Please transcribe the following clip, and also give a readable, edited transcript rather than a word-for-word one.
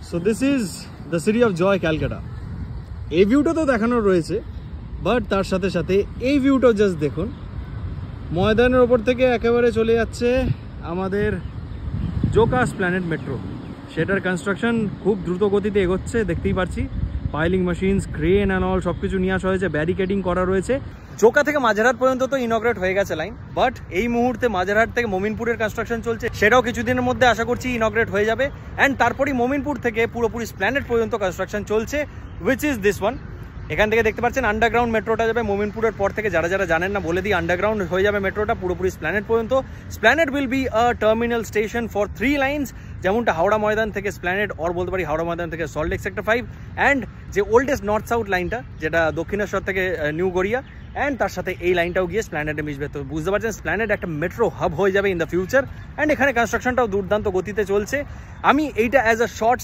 So this is the city of joy Calcutta. এই ভিউটা তো দেখানোর রয়েছে, বাট তার সাথে সাথে এই ভিউটাও জাস্ট দেখুন। ময়দানের ওপর থেকে একেবারে চলে যাচ্ছে আমাদের জোকা এসপ্ল্যানেড মেট্রো। সেটার কনস্ট্রাকশন খুব দ্রুত গতিতে এগোচ্ছে, দেখতেই পাচ্ছি। Piling machines, crane and all সব কিছু নিয়ে আসা হয়েছে, ব্যারিকেডিং করা রয়েছে। জোকা থেকে মাঝেরহাট পর্যন্ত তো ইনগ্রেট হয়ে গেছে লাইন, বাট এই মুহূর্তে মাঝেরহাট থেকে মোমিনপুরের কনস্ট্রাকশন চলছে, সেটাও কিছুদিনের মধ্যে আশা করছি ইনগ্রেট হয়ে যাবে। অ্যান্ড তারপরেই মোমিনপুর থেকে পুরোপুরি এসপ্ল্যানেড পর্যন্ত কনস্ট্রাকশন চলছে, উইচ ইজ দিস ওয়ান। এখান থেকে দেখতে পাচ্ছেন আন্ডারগ্রাউন্ড মেট্রোটা যাবে মোমিনপুরের পর থেকে। যারা যারা জানেন না বলে দিই, আন্ডারগ্রাউন্ড হয়ে যাবে মেট্রোটা পুরোপুরি এসপ্ল্যানেড পর্যন্ত। Esplanade will be a terminal station for 3 lines, যেমনটা হাওড়া ময়দান থেকে এসপ্ল্যানেড, অর বলতে পারি হাওড়া ময়দান থেকে সল্টলেক সেক্টর 5, অ্যান্ড যে ওল্ডেস্ট নর্থ সাউথ লাইনটা যেটা দক্ষিণেশ্বর থেকে নিউ গড়িয়া, অ্যান্ড তার সাথে এই লাইনটাও গিয়ে এসপ্ল্যানেডে মিশবে। তো বুঝতে পারছেন এসপ্ল্যানেড একটা মেট্রো হাব হয়ে যাবে ইন দ্য ফিউচার। অ্যান্ড এখানে কনস্ট্রাকশনটাও দুর্দান্ত গতিতে চলছে। আমি এইটা অ্যাজ আ শর্ট